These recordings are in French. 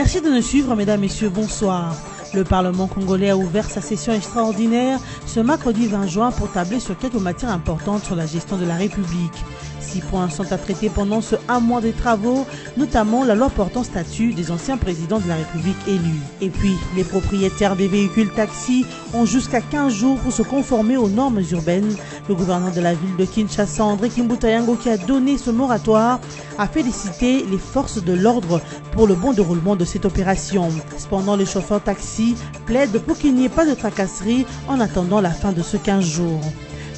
Merci de nous suivre, mesdames, messieurs, bonsoir. Le Parlement congolais a ouvert sa session extraordinaire ce mercredi 20 juin pour tabler sur quelques matières importantes sur la gestion de la République. 6 points sont à traiter pendant ce 1 mois de travaux, notamment la loi portant statut des anciens présidents de la République élus. Et puis, les propriétaires des véhicules taxis ont jusqu'à 15 jours pour se conformer aux normes urbaines. Le gouverneur de la ville de Kinshasa, André Kimbuta-Yango, qui a donné ce moratoire, a félicité les forces de l'ordre pour le bon déroulement de cette opération. Cependant, les chauffeurs taxis plaident pour qu'il n'y ait pas de tracasserie en attendant la fin de ce 15 jours.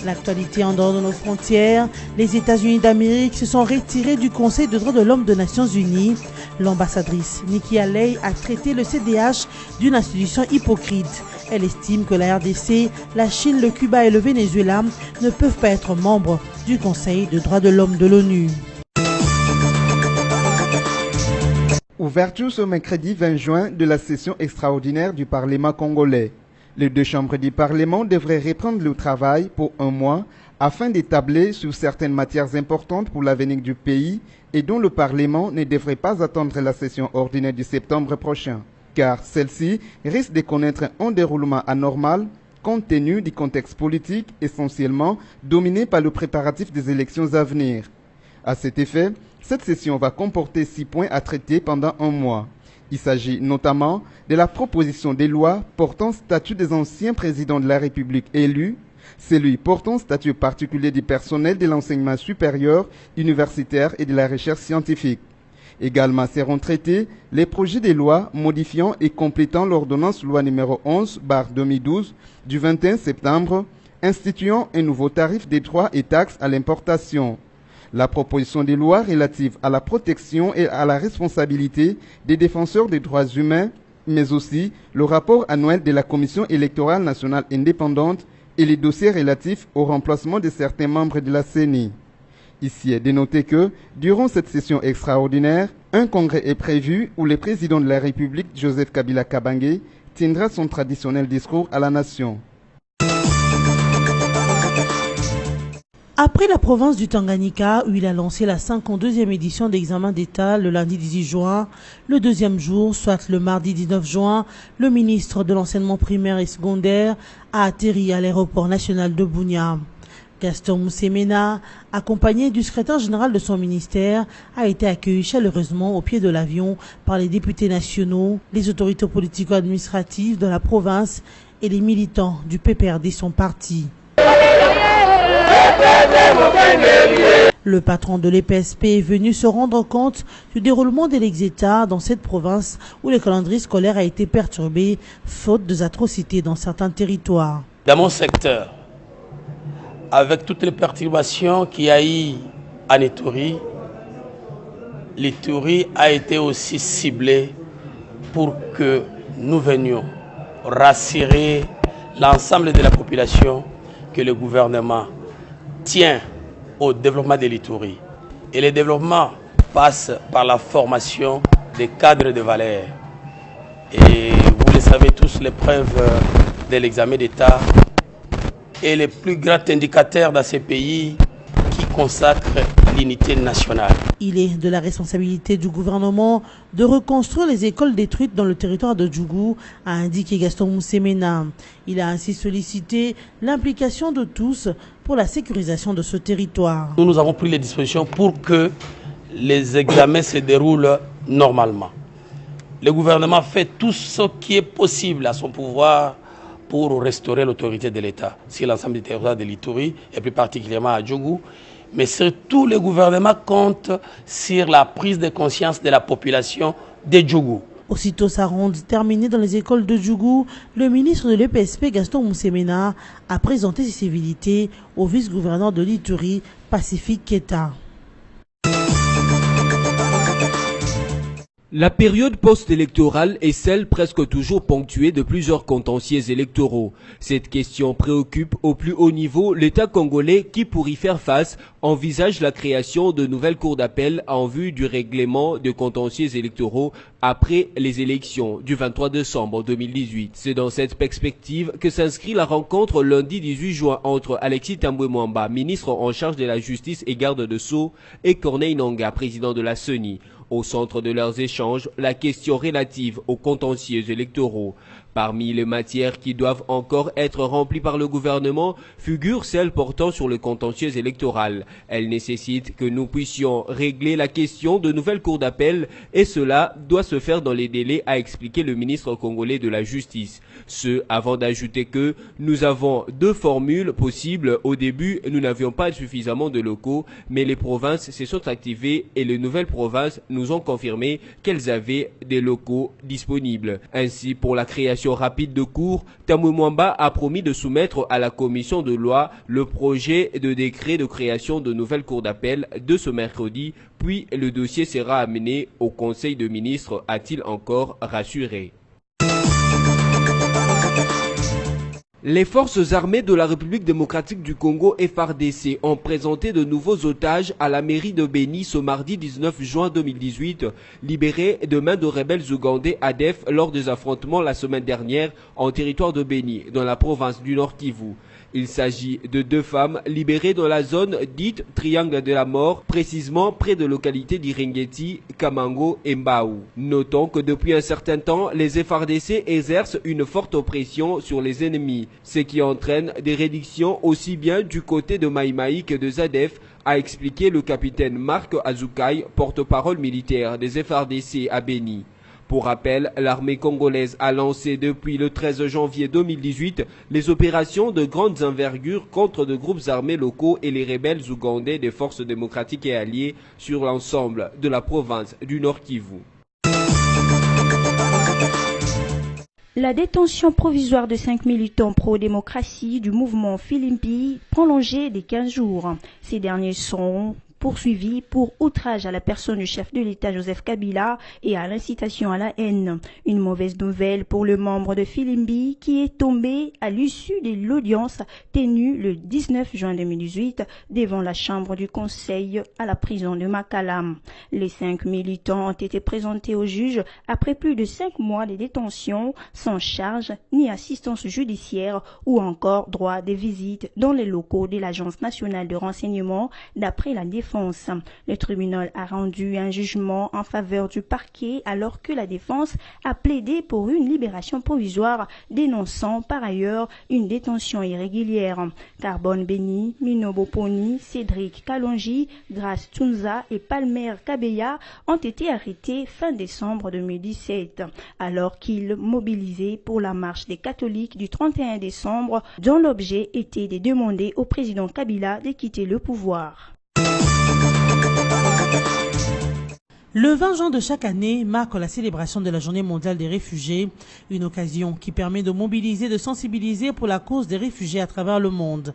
L'actualité en dehors de nos frontières, les États-Unis d'Amérique se sont retirés du Conseil des droits de l'homme des Nations Unies. L'ambassadrice Nikki Haley a traité le CDH d'une institution hypocrite. Elle estime que la RDC, la Chine, le Cuba et le Venezuela ne peuvent pas être membres du Conseil des droits de l'homme de l'ONU. Ouverture ce mercredi 20 juin de la session extraordinaire du Parlement congolais. Les deux chambres du Parlement devraient reprendre le travail pour 1 mois afin d'établir sur certaines matières importantes pour l'avenir du pays et dont le Parlement ne devrait pas attendre la session ordinaire du septembre prochain, car celle-ci risque de connaître un déroulement anormal compte tenu du contexte politique essentiellement dominé par le préparatif des élections à venir. À cet effet, cette session va comporter 6 points à traiter pendant 1 mois. Il s'agit notamment de la proposition des lois portant statut des anciens présidents de la République élus, celui portant statut particulier du personnel de l'enseignement supérieur, universitaire et de la recherche scientifique. Également seront traités les projets de loi modifiant et complétant l'ordonnance loi numéro 11/2012 du 21 septembre instituant un nouveau tarif des droits et taxes à l'importation. La proposition de loi relative à la protection et à la responsabilité des défenseurs des droits humains, mais aussi le rapport annuel de la Commission électorale nationale indépendante et les dossiers relatifs au remplacement de certains membres de la CENI. Ici est de noter que, durant cette session extraordinaire, un congrès est prévu où le président de la République, Joseph Kabila Kabange, tiendra son traditionnel discours à la nation. Après la province du Tanganyika, où il a lancé la 52e édition d'examen d'État le lundi 18 juin, le deuxième jour, soit le mardi 19 juin, le ministre de l'enseignement primaire et secondaire a atterri à l'aéroport national de Bunia. Gaston Moussemena, accompagné du secrétaire général de son ministère, a été accueilli chaleureusement au pied de l'avion par les députés nationaux, les autorités politico-administratives de la province et les militants du PPRD, son parti. Le patron de l'EPSP est venu se rendre compte du déroulement de l'exéta dans cette province où le calendrier scolaire a été perturbé faute des atrocités dans certains territoires. Dans mon secteur, avec toutes les perturbations qu'il y a eu à Ituri, l'Ituri a été aussi ciblé pour que nous venions rassurer l'ensemble de la population que le gouvernement tient au développement de l'Ituri. Et le développement passe par la formation des cadres de valeur. Et vous le savez tous, l'épreuve de l'examen d'État est le plus grand indicateur dans ces pays qui consacre l'unité nationale. Il est de la responsabilité du gouvernement de reconstruire les écoles détruites dans le territoire de Djougou, a indiqué Gaston Moussemena. Il a ainsi sollicité l'implication de tous pour la sécurisation de ce territoire. Nous avons pris les dispositions pour que les examens se déroulent normalement. Le gouvernement fait tout ce qui est possible à son pouvoir pour restaurer l'autorité de l'État sur l'ensemble du territoire de l'Ituri et plus particulièrement à Djougou. Mais surtout, le gouvernement compte sur la prise de conscience de la population de Djougou. Aussitôt sa ronde terminée dans les écoles de Djougou, le ministre de l'EPSP, Gaston Moussemena, a présenté ses civilités au vice-gouverneur de l'Ituri, Pacifique Keta. La période post-électorale est celle presque toujours ponctuée de plusieurs contentieux électoraux. Cette question préoccupe au plus haut niveau l'État congolais qui, pour y faire face, envisage la création de nouvelles cours d'appel en vue du règlement de contentieux électoraux après les élections du 23 décembre 2018. C'est dans cette perspective que s'inscrit la rencontre lundi 18 juin entre Alexis Tambwe Mwamba, ministre en charge de la justice et garde de Sceaux, et Corneille Nangaa, président de la CENI. Au centre de leurs échanges, la question relative aux contentieux électoraux. Parmi les matières qui doivent encore être remplies par le gouvernement figure celle portant sur le contentieux électoral. Elle nécessite que nous puissions régler la question de nouvelles cours d'appel et cela doit se faire dans les délais, a expliqué le ministre congolais de la Justice. Ce avant d'ajouter que nous avons deux formules possibles. Au début, nous n'avions pas suffisamment de locaux, mais les provinces se sont activées et les nouvelles provinces nous ont confirmé qu'elles avaient des locaux disponibles. Ainsi, pour la création rapide de cours, Tambwe Mwamba a promis de soumettre à la commission de loi le projet de décret de création de nouvelles cours d'appel de ce mercredi, puis le dossier sera amené au Conseil de ministres, a-t-il encore rassuré. Les forces armées de la République démocratique du Congo FARDC ont présenté de nouveaux otages à la mairie de Béni ce mardi 19 juin 2018, libérés de main de rebelles ougandais ADF lors des affrontements la semaine dernière en territoire de Béni, dans la province du Nord Kivu. Il s'agit de deux femmes libérées dans la zone dite Triangle de la Mort, précisément près de localités d'Iringeti, Kamango et Mbao. Notons que depuis un certain temps, les FARDC exercent une forte oppression sur les ennemis, ce qui entraîne des réductions aussi bien du côté de Maïmaï que de Zadef, a expliqué le capitaine Marc Azukai, porte-parole militaire des FARDC à Béni. Pour rappel, l'armée congolaise a lancé depuis le 13 janvier 2018 les opérations de grandes envergures contre de groupes armés locaux et les rebelles ougandais des forces démocratiques et alliées sur l'ensemble de la province du Nord Kivu. La détention provisoire de 5 militants pro-démocratie du mouvement Filimbi prolongée des 15 jours. Ces derniers sont poursuivi pour outrage à la personne du chef de l'État Joseph Kabila et à l'incitation à la haine. Une mauvaise nouvelle pour le membre de Filimbi qui est tombé à l'issue de l'audience tenue le 19 juin 2018 devant la chambre du conseil à la prison de Makalam. Les 5 militants ont été présentés au juge après plus de 5 mois de détention sans charge ni assistance judiciaire ou encore droit de visite dans les locaux de l'Agence nationale de renseignement d'après la défense. Le tribunal a rendu un jugement en faveur du parquet alors que la défense a plaidé pour une libération provisoire, dénonçant par ailleurs une détention irrégulière. Carbone Béni, Minobo Poni, Cédric Kalonji, Grace Tunza et Palmer Kabeya ont été arrêtés fin décembre 2017 alors qu'ils mobilisaient pour la marche des catholiques du 31 décembre dont l'objet était de demander au président Kabila de quitter le pouvoir. Le 20 juin de chaque année marque la célébration de la Journée mondiale des réfugiés, une occasion qui permet de mobiliser et de sensibiliser pour la cause des réfugiés à travers le monde.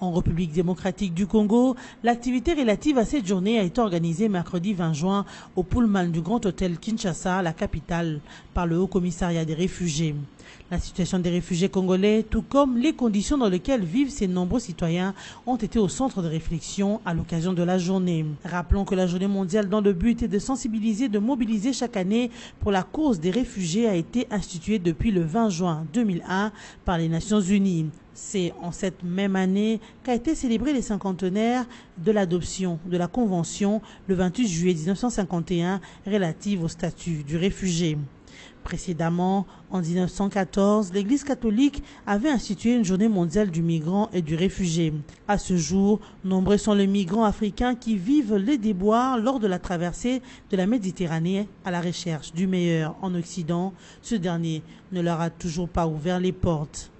En République démocratique du Congo, l'activité relative à cette journée a été organisée mercredi 20 juin au Pullman du Grand Hôtel Kinshasa, la capitale, par le Haut Commissariat des réfugiés. La situation des réfugiés congolais, tout comme les conditions dans lesquelles vivent ces nombreux citoyens, ont été au centre de réflexion à l'occasion de la journée. Rappelons que la journée mondiale dont le but est de sensibiliser, de mobiliser chaque année pour la cause des réfugiés a été instituée depuis le 20 juin 2001 par les Nations Unies. C'est en cette même année qu'a été célébré les cinquantenaires de l'adoption de la Convention le 28 juillet 1951 relative au statut du réfugié. Précédemment, en 1914, l'Église catholique avait institué une journée mondiale du migrant et du réfugié. À ce jour, nombreux sont les migrants africains qui vivent les déboires lors de la traversée de la Méditerranée à la recherche du meilleur en Occident. Ce dernier ne leur a toujours pas ouvert les portes.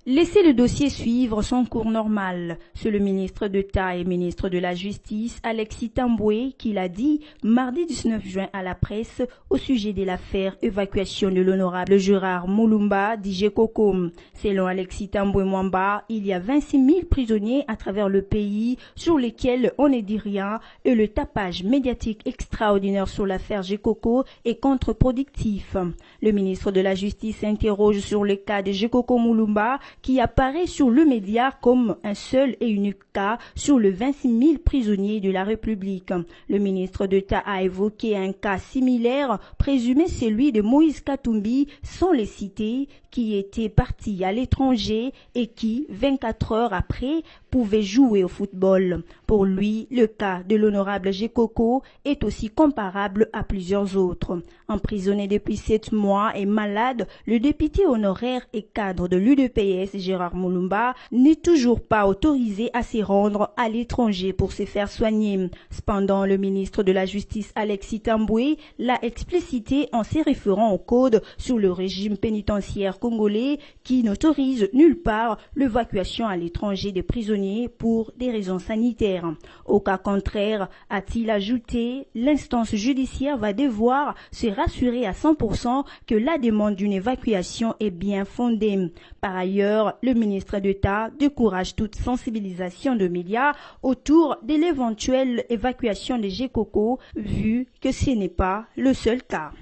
Laissez le dossier suivre son cours normal. C'est le ministre d'État et ministre de la Justice, Alexis Tambwe, qui l'a dit mardi 19 juin à la presse au sujet de l'affaire évacuation de l'honorable Gérard Moulumba d'Igekoko. Selon Alexis Tambwe Mwamba, il y a 26 000 prisonniers à travers le pays sur lesquels on ne dit rien et le tapage médiatique extraordinaire sur l'affaire Gekoko est contre-productif. Le ministre de la Justice s'interroge sur le cas de Gekoko Moulumba qui apparaît sur le média comme un seul et unique cas sur le 26 000 prisonniers de la République. Le ministre d'État a évoqué un cas similaire, présumé celui de Moïse Katumbi, sans les citer, qui était parti à l'étranger et qui, 24 heures après, pouvait jouer au football. Pour lui, le cas de l'honorable Gekoko est aussi comparable à plusieurs autres. Emprisonné depuis 7 mois et malade, le député honoraire et cadre de l'UDPS Gérard Moulumba n'est toujours pas autorisé à s'y rendre à l'étranger pour se faire soigner. Cependant, le ministre de la Justice Alexis Tamboué l'a explicité en se référant au code sur le régime pénitentiaire congolais qui n'autorise nulle part l'évacuation à l'étranger des prisonniers pour des raisons sanitaires. Au cas contraire, a-t-il ajouté, l'instance judiciaire va devoir se rassurer à 100% que la demande d'une évacuation est bien fondée. Par ailleurs, le ministre d'État décourage toute sensibilisation de médias autour de l'éventuelle évacuation des Gekoko, vu que ce n'est pas le seul cas.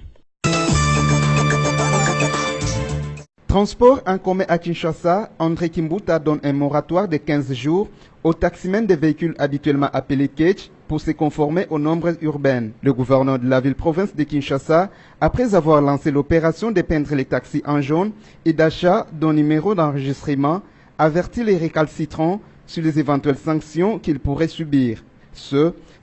Transport en commun à Kinshasa, André Kimbuta donne un moratoire de 15 jours aux taximens des véhicules habituellement appelés Ketch pour se conformer aux normes urbaines. Le gouverneur de la ville-province de Kinshasa, après avoir lancé l'opération de peindre les taxis en jaune et d'achat d'un numéro d'enregistrement, avertit les récalcitrants sur les éventuelles sanctions qu'ils pourraient subir.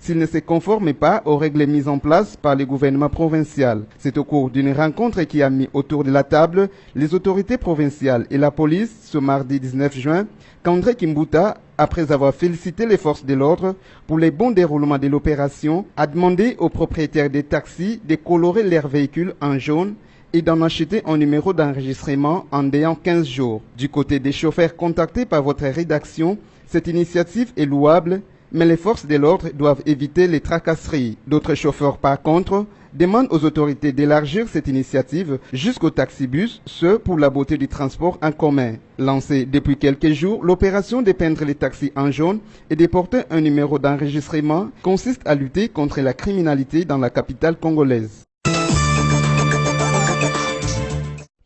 S'ils ne se conforment pas aux règles mises en place par le gouvernement provincial. C'est au cours d'une rencontre qui a mis autour de la table les autorités provinciales et la police ce mardi 19 juin qu'André Kimbuta, après avoir félicité les forces de l'ordre pour le bon déroulement de l'opération, a demandé aux propriétaires des taxis de colorer leurs véhicules en jaune et d'en acheter un numéro d'enregistrement en délai 15 jours. Du côté des chauffeurs contactés par votre rédaction, cette initiative est louable, mais les forces de l'ordre doivent éviter les tracasseries. D'autres chauffeurs, par contre, demandent aux autorités d'élargir cette initiative jusqu'aux taxibus, ce pour la beauté du transport en commun. Lancée depuis quelques jours, l'opération de peindre les taxis en jaune et de porter un numéro d'enregistrement consiste à lutter contre la criminalité dans la capitale congolaise.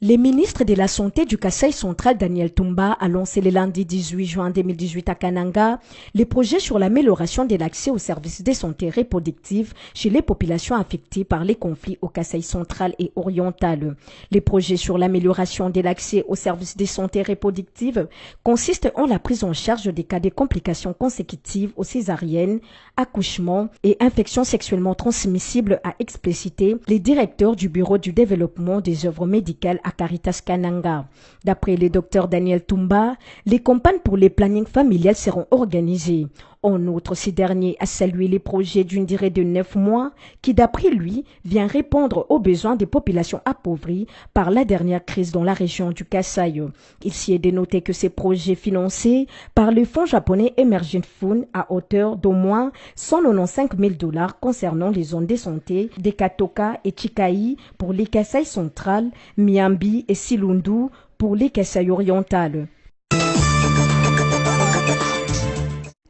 Le ministre de la Santé du Kasaï central, Daniel Tumba, a lancé le lundi 18 juin 2018 à Kananga les projets sur l'amélioration de l'accès aux services de santé reproductive chez les populations affectées par les conflits au Kasaï central et oriental. Les projets sur l'amélioration de l'accès aux services de santé reproductive consistent en la prise en charge des cas de complications consécutives aux césariennes, accouchements et infections sexuellement transmissibles, a explicité les directeurs du Bureau du développement des œuvres médicales à Caritas Kananga. D'après le docteur Daniel Tumba, les campagnes pour les plannings familiales seront organisées. En outre, ce dernier a salué les projets d'une durée de 9 mois qui, d'après lui, vient répondre aux besoins des populations appauvries par la dernière crise dans la région du Kasaï. Il s'y est dénoté que ces projets financés par le fonds japonais Emergent Fund à hauteur d'au moins $195,000 concernant les zones de santé de Katoka et Chikaï pour les Kasaï central, Miambi et Silundu pour les Kasaï orientales.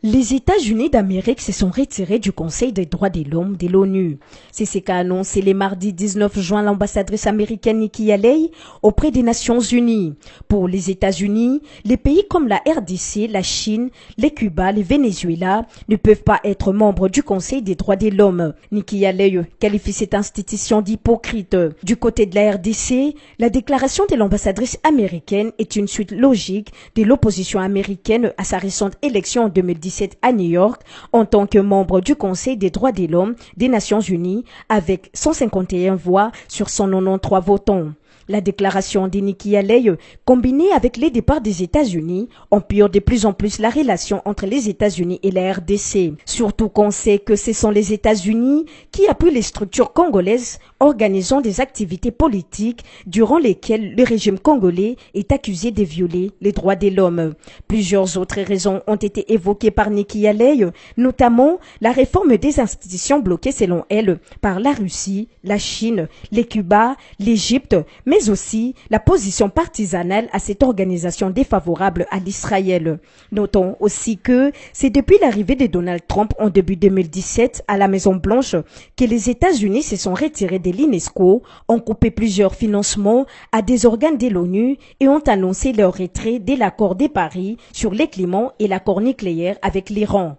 Les États-Unis d'Amérique se sont retirés du Conseil des droits de l'homme de l'ONU. C'est ce qu'a annoncé le mardi 19 juin l'ambassadrice américaine Nikki Haley auprès des Nations Unies. Pour les États-Unis, les pays comme la RDC, la Chine, les Cuba, le Venezuela ne peuvent pas être membres du Conseil des droits de l'homme. Nikki Haley qualifie cette institution d'hypocrite. Du côté de la RDC, la déclaration de l'ambassadrice américaine est une suite logique de l'opposition américaine à sa récente élection en 2017 à New York en tant que membre du Conseil des droits de l'homme des Nations Unies avec 151 voix sur 193 votants. La déclaration de Nikki Haley, combinée avec les départs des États-Unis, empire de plus en plus la relation entre les États-Unis et la RDC. Surtout qu'on sait que ce sont les États-Unis qui appuient les structures congolaises organisant des activités politiques durant lesquelles le régime congolais est accusé de violer les droits de l'homme. Plusieurs autres raisons ont été évoquées par Nikki Haley, notamment la réforme des institutions bloquées selon elle par la Russie, la Chine, les Cuba, l'Égypte, mais mais aussi la position partisanale à cette organisation défavorable à l'Israël. Notons aussi que c'est depuis l'arrivée de Donald Trump en début 2017 à la Maison-Blanche que les États-Unis se sont retirés de l'UNESCO, ont coupé plusieurs financements à des organes de l'ONU et ont annoncé leur retrait de l'accord de Paris sur le climat et l'accord nucléaire avec l'Iran.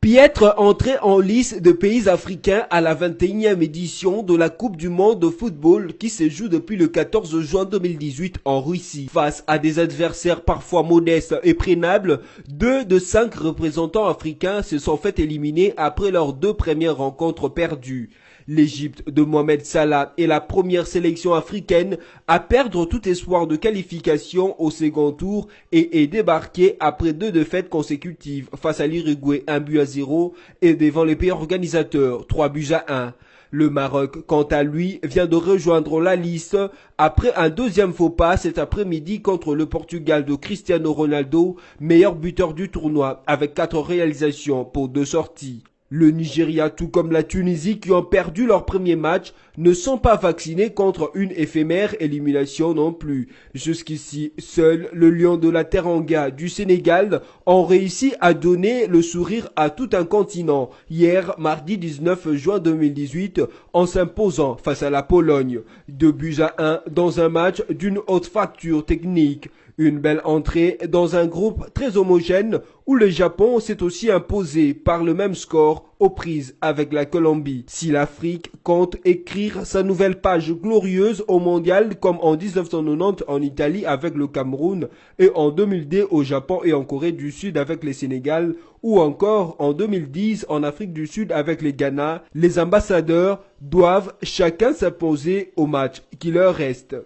Piètre entrée en lice de pays africains à la 21e édition de la Coupe du monde de football qui se joue depuis le 14 juin 2018 en Russie. Face à des adversaires parfois modestes et prenables, 2 de 5 représentants africains se sont fait éliminer après leurs 2 premières rencontres perdues. L'Égypte de Mohamed Salah est la première sélection africaine à perdre tout espoir de qualification au second tour et est débarquée après 2 défaites consécutives face à l'Uruguay 1-0 et devant les pays organisateurs 3-1. Le Maroc, quant à lui, vient de rejoindre la liste après un deuxième faux pas cet après-midi contre le Portugal de Cristiano Ronaldo, meilleur buteur du tournoi, avec 4 réalisations pour 2 sorties. Le Nigeria, tout comme la Tunisie qui ont perdu leur premier match, ne sont pas vaccinés contre une éphémère élimination non plus. Jusqu'ici, seuls le Lion de la Teranga du Sénégal ont réussi à donner le sourire à tout un continent. Hier, mardi 19 juin 2018, en s'imposant face à la Pologne. 2-1 dans un match d'une haute facture technique. Une belle entrée dans un groupe très homogène où le Japon s'est aussi imposé par le même score aux prises avec la Colombie. Si l'Afrique compte écrire sa nouvelle page glorieuse au mondial comme en 1990 en Italie avec le Cameroun et en 2002 au Japon et en Corée du Sud avec le Sénégal ou encore en 2010 en Afrique du Sud avec les Ghana, les ambassadeurs doivent chacun s'imposer au match qui leur reste.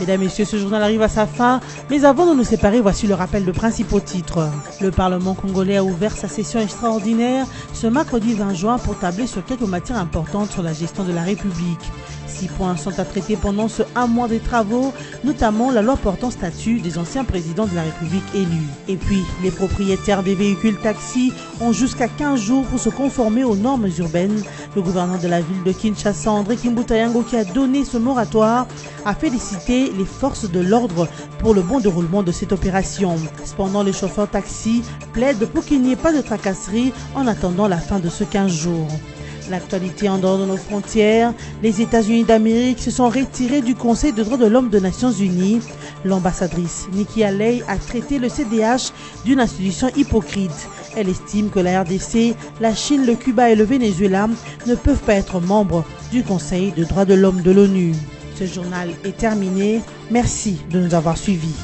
Mesdames, Messieurs, ce journal arrive à sa fin, mais avant de nous séparer, voici le rappel de principaux titres. Le Parlement congolais a ouvert sa session extraordinaire ce mercredi 20 juin pour tabler sur quelques matières importantes sur la gestion de la République. 6 points sont à traiter pendant ce 1 mois de travaux, notamment la loi portant statut des anciens présidents de la République élus. Et puis, les propriétaires des véhicules taxis ont jusqu'à 15 jours pour se conformer aux normes urbaines. Le gouverneur de la ville de Kinshasa, André Kimbutayango, qui a donné ce moratoire, a félicité les forces de l'ordre pour le bon déroulement de cette opération. Cependant, les chauffeurs taxis plaident pour qu'il n'y ait pas de tracasserie en attendant la fin de ce 15 jours. L'actualité en dehors de nos frontières, les États-Unis d'Amérique se sont retirés du Conseil des droits de l'homme des Nations Unies. L'ambassadrice Nikki Haley a traité le CDH d'une institution hypocrite. Elle estime que la RDC, la Chine, le Cuba et le Venezuela ne peuvent pas être membres du Conseil des droits de l'homme de l'ONU. Ce journal est terminé. Merci de nous avoir suivis.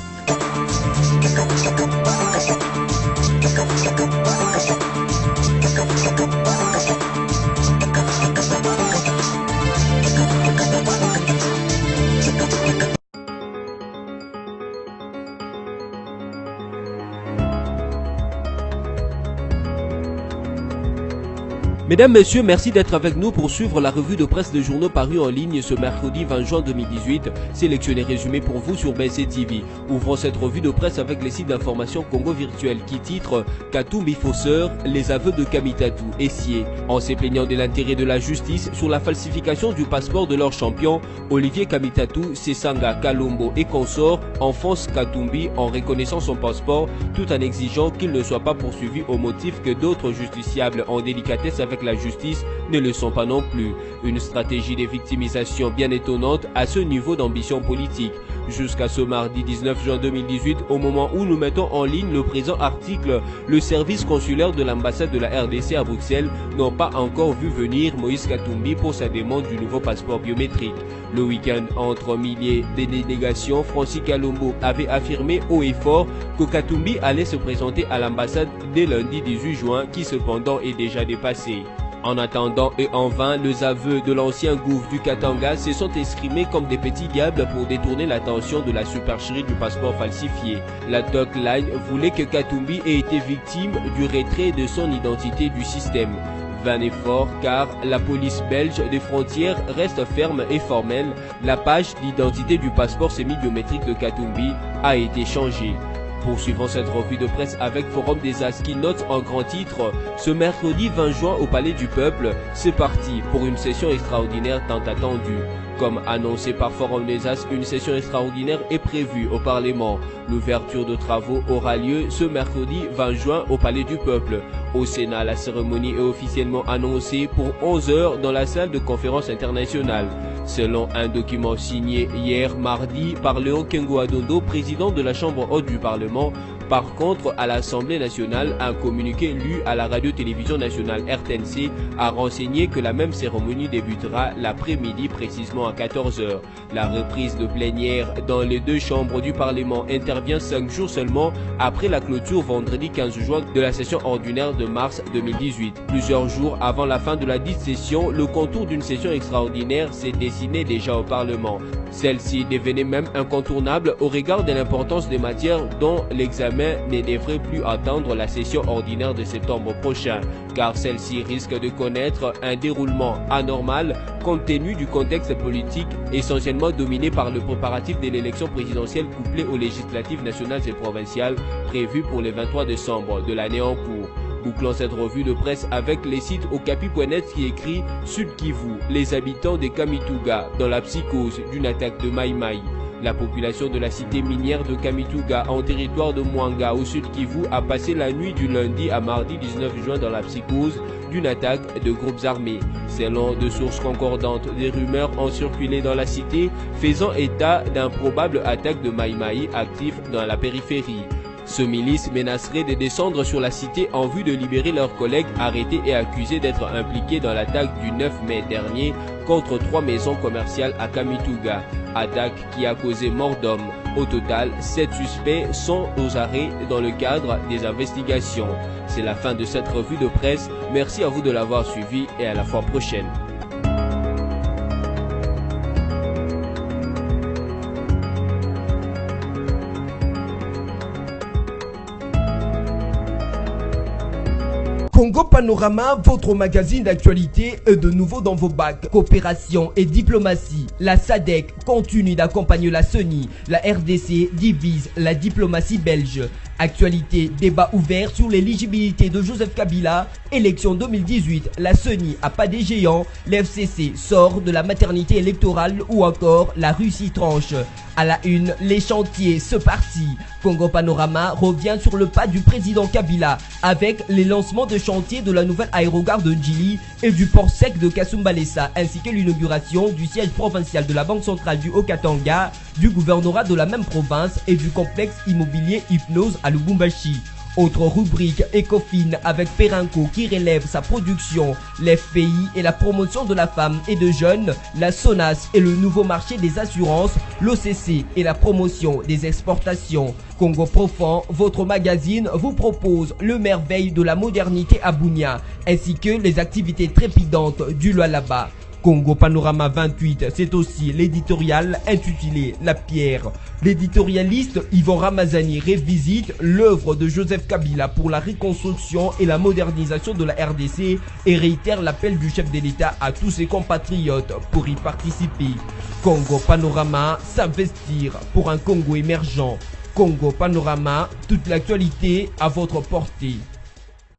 Mesdames, Messieurs, merci d'être avec nous pour suivre la revue de presse des journaux parus en ligne ce mercredi 20 juin 2018, sélectionné résumé pour vous sur BC TV. Ouvrons cette revue de presse avec les sites d'information Congo Virtuel qui titre « Katumbi Fosseur, les aveux de Kamitatu, Essier ». En se plaignant de l'intérêt de la justice sur la falsification du passeport de leur champion, Olivier Kamitatu, Sesanga, Kalombo et consorts enfoncent Katumbi en reconnaissant son passeport tout en exigeant qu'il ne soit pas poursuivi au motif que d'autres justiciables en délicatesse avec la justice ne le sont pas non plus. Une stratégie de victimisation bien étonnante à ce niveau d'ambition politique. Jusqu'à ce mardi 19 juin 2018, au moment où nous mettons en ligne le présent article, le service consulaire de l'ambassade de la RDC à Bruxelles n'ont pas encore vu venir Moïse Katumbi pour sa demande du nouveau passeport biométrique. Le week-end, entre milliers de délégations, Francis Kalombo avait affirmé haut et fort que Katumbi allait se présenter à l'ambassade dès lundi 18 juin, qui cependant est déjà dépassé. En attendant et en vain, les aveux de l'ancien gouvernement du Katanga se sont exprimés comme des petits diables pour détourner l'attention de la supercherie du passeport falsifié. La Talk Line voulait que Katumbi ait été victime du retrait de son identité du système. Vain effort car la police belge des frontières reste ferme et formelle. La page d'identité du passeport semi-biométrique de Katumbi a été changée. Poursuivons cette revue de presse avec Forum des As qui note en grand titre ce mercredi 20 juin au Palais du Peuple, c'est parti pour une session extraordinaire tant attendue. Comme annoncé par Forum des As, une session extraordinaire est prévue au Parlement. L'ouverture de travaux aura lieu ce mercredi 20 juin au Palais du Peuple. Au Sénat, la cérémonie est officiellement annoncée pour 11 h dans la salle de conférence internationale. Selon un document signé hier mardi par Léon Kengo Adondo, président de la Chambre haute du Parlement, par contre, à l'Assemblée nationale, un communiqué lu à la radio-télévision nationale RTNC a renseigné que la même cérémonie débutera l'après-midi, précisément à 14 h. La reprise de plénière dans les deux chambres du Parlement intervient 5 jours seulement après la clôture vendredi 15 juin de la session ordinaire de mars 2018. Plusieurs jours avant la fin de la dite session, le contour d'une session extraordinaire s'est dessiné déjà au Parlement. Celle-ci devenait même incontournable au regard de l'importance des matières dont l'examen ne devrait plus attendre la session ordinaire de septembre prochain, car celle-ci risque de connaître un déroulement anormal compte tenu du contexte politique essentiellement dominé par le préparatif de l'élection présidentielle couplée aux législatives nationales et provinciales prévues pour le 23 décembre de l'année en cours. Bouclons cette revue de presse avec les sites okapi.net qui écrit Sud Kivu, les habitants de Kamituga dans la psychose d'une attaque de Mai Mai. La population de la cité minière de Kamituga en territoire de Mwanga au Sud Kivu a passé la nuit du lundi à mardi 19 juin dans la psychose d'une attaque de groupes armés. Selon de sources concordantes, des rumeurs ont circulé dans la cité faisant état d'une probable attaque de Mai Mai actif dans la périphérie. Ce milice menacerait de descendre sur la cité en vue de libérer leurs collègues arrêtés et accusés d'être impliqués dans l'attaque du 9 mai dernier contre 3 maisons commerciales à Kamituga. Attaque qui a causé mort d'hommes. Au total, 7 suspects sont aux arrêts dans le cadre des investigations. C'est la fin de cette revue de presse. Merci à vous de l'avoir suivi et à la fois prochaine. Congo Panorama, votre magazine d'actualité est de nouveau dans vos bacs. Coopération et diplomatie. La SADC continue d'accompagner la CENI. La RDC divise la diplomatie belge. Actualité, débat ouvert sur l'éligibilité de Joseph Kabila. Élection 2018, la CENI a pas des géants. L'FCC sort de la maternité électorale ou encore la Russie tranche. À la une, les chantiers, ce parti. Congo Panorama revient sur le pas du président Kabila avec les lancements de chantiers de la nouvelle aérogare de Njili et du port sec de Kasumbalesa ainsi que l'inauguration du siège provincial de la Banque centrale du Haut-Katanga, du gouvernorat de la même province et du complexe immobilier Hypnose à Lubumbashi. Autre rubrique, Ecofin avec Perenco qui relève sa production, l'FPI et la promotion de la femme et de jeunes, la SONAS et le nouveau marché des assurances, l'OCC et la promotion des exportations. Congo Profond, votre magazine vous propose le merveille de la modernité à Bunia, ainsi que les activités trépidantes du Lualaba. Congo Panorama 28, c'est aussi l'éditorial intitulé La Pierre. L'éditorialiste Yvan Ramazani revisite l'œuvre de Joseph Kabila pour la reconstruction et la modernisation de la RDC et réitère l'appel du chef de l'État à tous ses compatriotes pour y participer. Congo Panorama, s'investir pour un Congo émergent. Congo Panorama, toute l'actualité à votre portée.